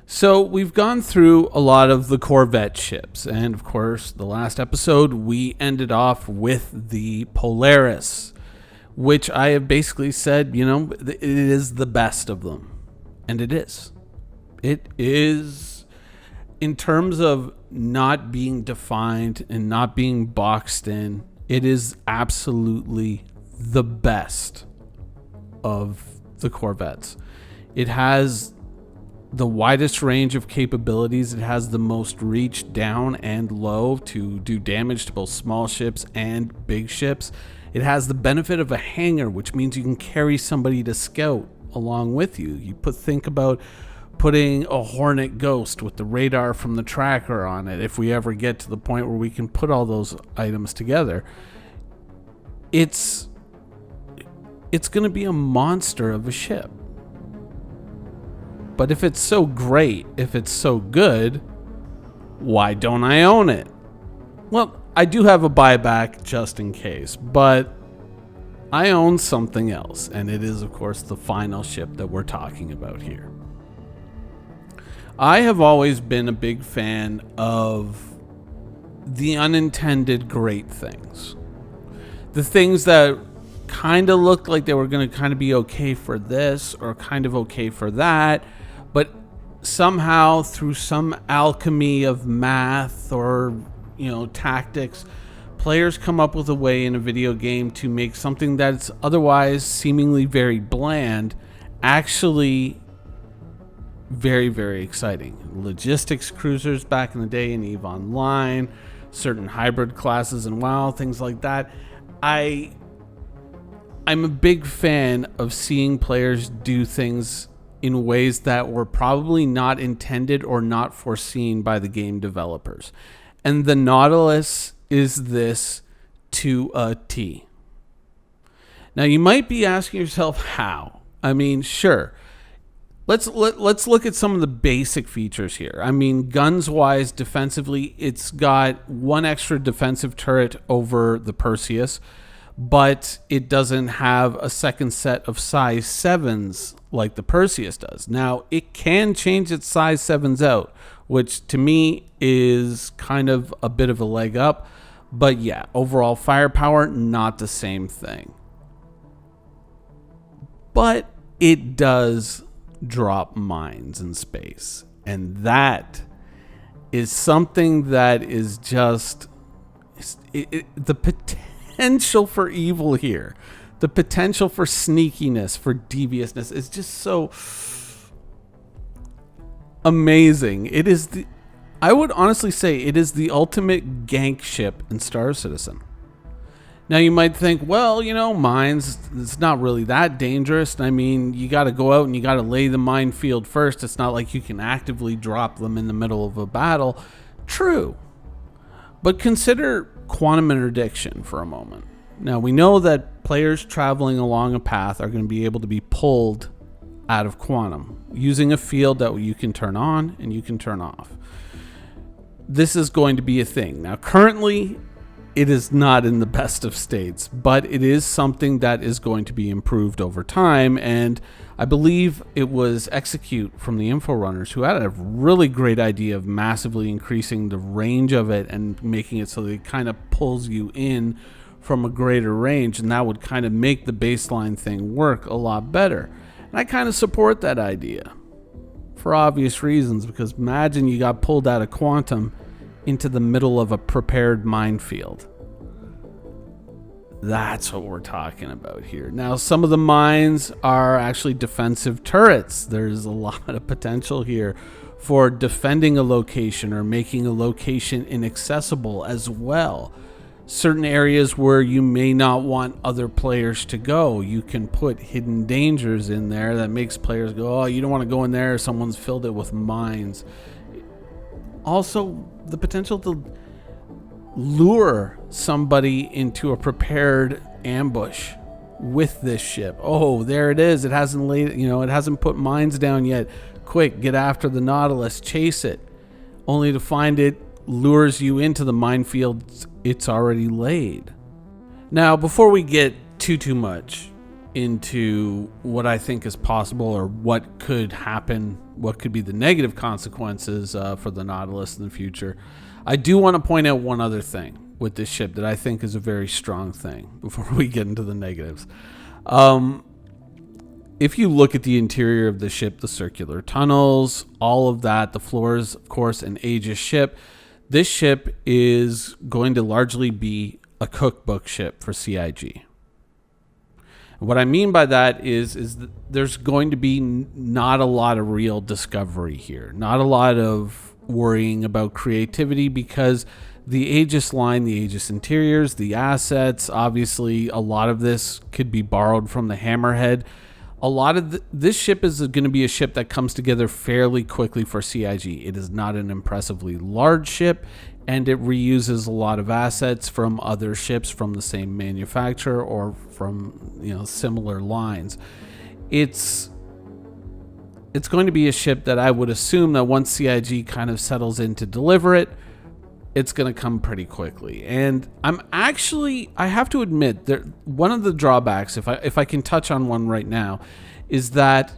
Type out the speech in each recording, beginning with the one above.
So we've gone through a lot of the Corvette ships, and of course, the last episode we ended off with the Polaris, which I have basically said, it is the best of them. And it is. It is, in terms of not being defined and not being boxed in, it is absolutely the best of the Corvettes. It has the widest range of capabilities. It has the most reach down and low to do damage to both small ships and big ships. It has the benefit of a hangar, which means you can carry somebody to scout along with you. Think about putting a Hornet Ghost with the radar from the tracker on it. If we ever get to the point where we can put all those items together, it's going to be a monster of a ship. But if it's so great, if it's so good, why don't I own it? Well, I do have a buyback just in case, but I own something else, and it is, of course, the final ship that we're talking about here. I have always been a big fan of the unintended great things. The things that kind of looked like they were going to kind of be okay for this or kind of okay for that, but somehow through some alchemy of math or tactics, players come up with a way in a video game to make something that's otherwise seemingly very bland actually very, very exciting. Logistics cruisers back in the day in EVE Online, certain hybrid classes in WoW, things like that. I'm a big fan of seeing players do things in ways that were probably not intended or not foreseen by the game developers. And the Nautilus is this to a T. Now you might be asking yourself how. I mean, sure. Let's look at some of the basic features here. I mean, guns-wise, defensively, it's got one extra defensive turret over the Perseus, but it doesn't have a second set of size 7s like the Perseus does. Now, it can change its size 7s out, which to me is kind of a bit of a leg up. But yeah, overall firepower, not the same thing. But it does drop mines in space. And that is something that is just the potential for evil here. The potential for sneakiness, for deviousness is just so amazing. I would honestly say it is the ultimate gank ship in Star Citizen. Now you might think, well, mines, it's not really that dangerous. I mean, you got to go out and you got to lay the minefield first. It's not like you can actively drop them in the middle of a battle. True. But consider quantum interdiction for a moment. Now, we know that players traveling along a path are going to be able to be pulled out of quantum using a field that you can turn on and you can turn off. This is going to be a thing. Now, currently, it is not in the best of states, but it is something that is going to be improved over time. And I believe it was Execute from the Info Runners who had a really great idea of massively increasing the range of it and making it so that it kind of pulls you in from a greater range, and that would kind of make the baseline thing work a lot better. And I kind of support that idea for obvious reasons, because imagine you got pulled out of quantum into the middle of a prepared minefield. That's what we're talking about here. Now, some of the mines are actually defensive turrets. There's a lot of potential here for defending a location or making a location inaccessible as well. Certain areas where you may not want other players to go, you can put hidden dangers in there that makes players go, oh, you don't want to go in there, someone's filled it with mines. Also, the potential to lure somebody into a prepared ambush with this ship. Oh, there it is. It hasn't it hasn't put mines down yet. Quick, get after the Nautilus, chase it, only to find it lures you into the minefield it's already laid. Now, before we get too much into what I think is possible or what could happen, what could be the negative consequences for the Nautilus in the future, I do want to point out one other thing with this ship that I think is a very strong thing before we get into the negatives. If you look at the interior of the ship, the circular tunnels, all of that, the floors, of course, an Aegis ship, this ship is going to largely be a cookbook ship for CIG. What I mean by that is that there's going to be not a lot of real discovery here, not a lot of worrying about creativity, because the Aegis line, the Aegis interiors, the assets, obviously a lot of this could be borrowed from the Hammerhead. A lot of this ship is going to be a ship that comes together fairly quickly for CIG. It is not an impressively large ship, and it reuses a lot of assets from other ships from the same manufacturer or from, you know, similar lines. It's going to be a ship that I would assume that once CIG kind of settles in to deliver it, it's going to come pretty quickly. And I have to admit that one of the drawbacks, if I can touch on one right now, is that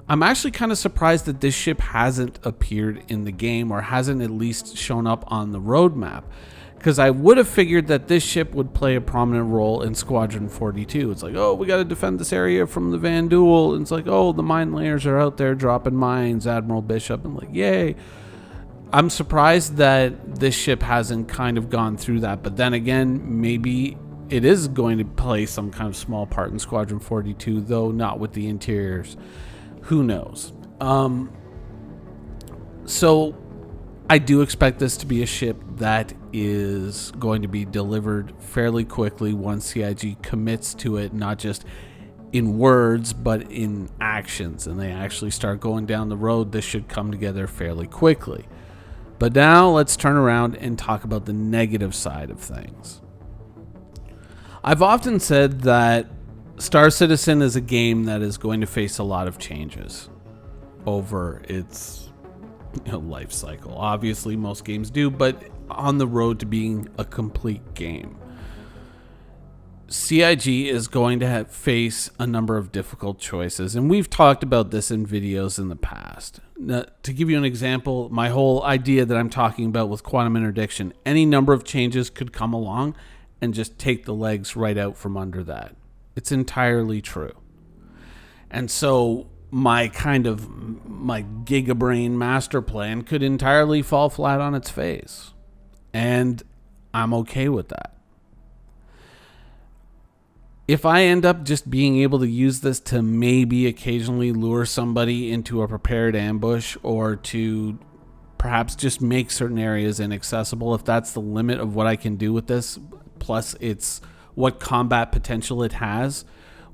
I'm actually kind of surprised that this ship hasn't appeared in the game or hasn't at least shown up on the roadmap, because I would have figured that this ship would play a prominent role in Squadron 42. It's like, oh, we got to defend this area from the Van Duel. And it's like, oh, the mine layers are out there dropping mines, Admiral Bishop, and like, yay. I'm surprised that this ship hasn't kind of gone through that. But then again, maybe it is going to play some kind of small part in Squadron 42, though not with the interiors. Who knows? So I do expect this to be a ship that is going to be delivered fairly quickly once CIG commits to it, not just in words, but in actions, and they actually start going down the road. This should come together fairly quickly. But now let's turn around and talk about the negative side of things. I've often said that Star Citizen is a game that is going to face a lot of changes over its life cycle. Obviously, most games do, but on the road to being a complete game. CIG is going to face a number of difficult choices, and we've talked about this in videos in the past. Now, to give you an example, my whole idea that I'm talking about with quantum interdiction, any number of changes could come along and just take the legs right out from under that. It's entirely true. And so my gigabrain master plan could entirely fall flat on its face. And I'm okay with that. If I end up just being able to use this to maybe occasionally lure somebody into a prepared ambush, or to perhaps just make certain areas inaccessible, if that's the limit of what I can do with this, plus it's what combat potential it has,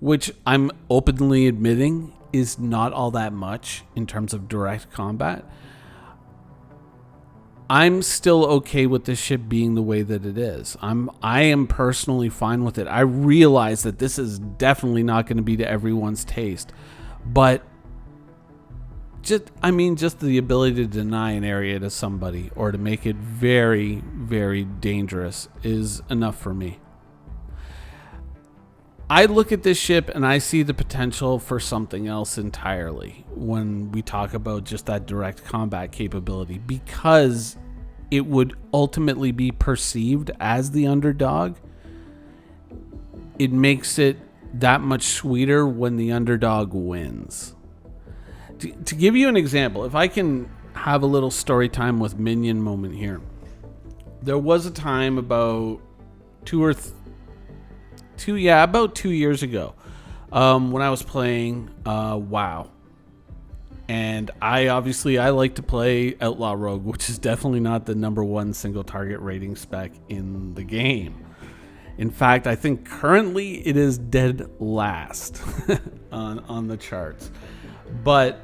which I'm openly admitting is not all that much in terms of direct combat, I'm still okay with this ship being the way that it is. I am personally fine with it. I realize that this is definitely not going to be to everyone's taste, but just the ability to deny an area to somebody or to make it very, very dangerous is enough for me. I look at this ship and I see the potential for something else entirely when we talk about just that direct combat capability, because it would ultimately be perceived as the underdog. It makes it that much sweeter when the underdog wins. To give you an example, if I can have a little story time with Minion moment here. There was a time about about 2 years ago, when I was playing WoW, and I like to play Outlaw Rogue, which is definitely not the #1 single target rating spec in the game. In fact, I think currently it is dead last on the charts. But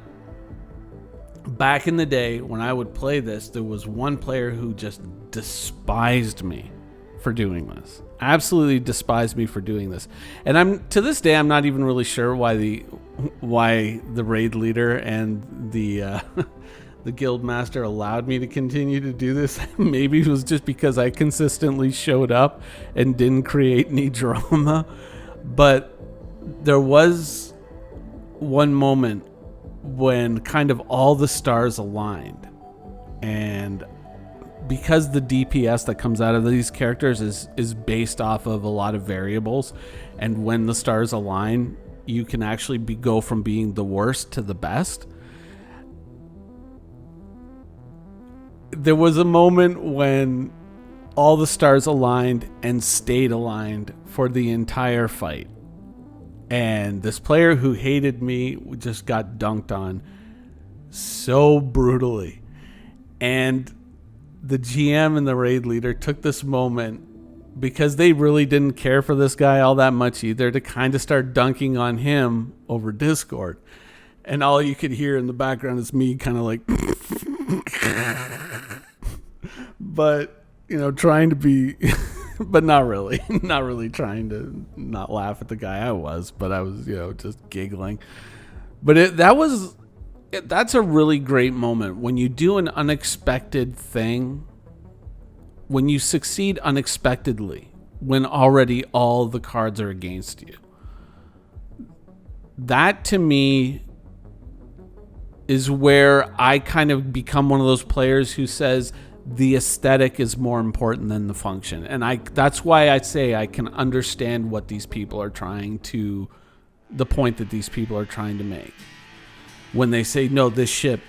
back in the day when I would play this, there was one player who just despised me for doing this. Absolutely despised me for doing this. And to this day I'm not even really sure why the raid leader and the guild master allowed me to continue to do this. Maybe it was just because I consistently showed up and didn't create any drama. But there was one moment when kind of all the stars aligned, and because the DPS that comes out of these characters is based off of a lot of variables, and when the stars align, you can actually go from being the worst to the best. There was a moment when all the stars aligned and stayed aligned for the entire fight. And this player who hated me just got dunked on so brutally. And the GM and the raid leader took this moment, because they really didn't care for this guy all that much either, to kind of start dunking on him over Discord. And all you could hear in the background is me kind of like... but, you know, trying to be... but not really. Not really trying to not laugh at the guy. I was, but I was, you know, just giggling. But that's a really great moment when you do an unexpected thing, when you succeed unexpectedly, when already all the cards are against you. That to me is where I kind of become one of those players who says the aesthetic is more important than the function. And that's why I say I can understand what these people are the point that these people are trying to make. When they say, no, this ship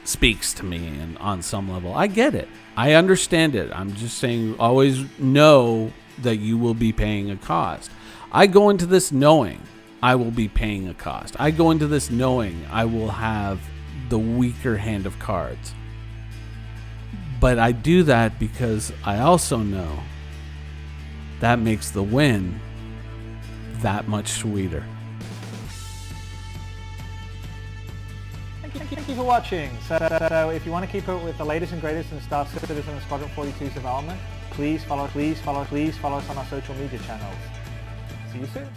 speaks to me, and on some level, I get it. I understand it. I'm just saying, always know that you will be paying a cost. I go into this knowing I will be paying a cost. I go into this knowing I will have the weaker hand of cards. But I do that because I also know that makes the win that much sweeter. Thank you for watching. So if you want to keep up with the latest and greatest in Star Citizen and Squadron 42's development, please follow us on our social media channels. See you soon.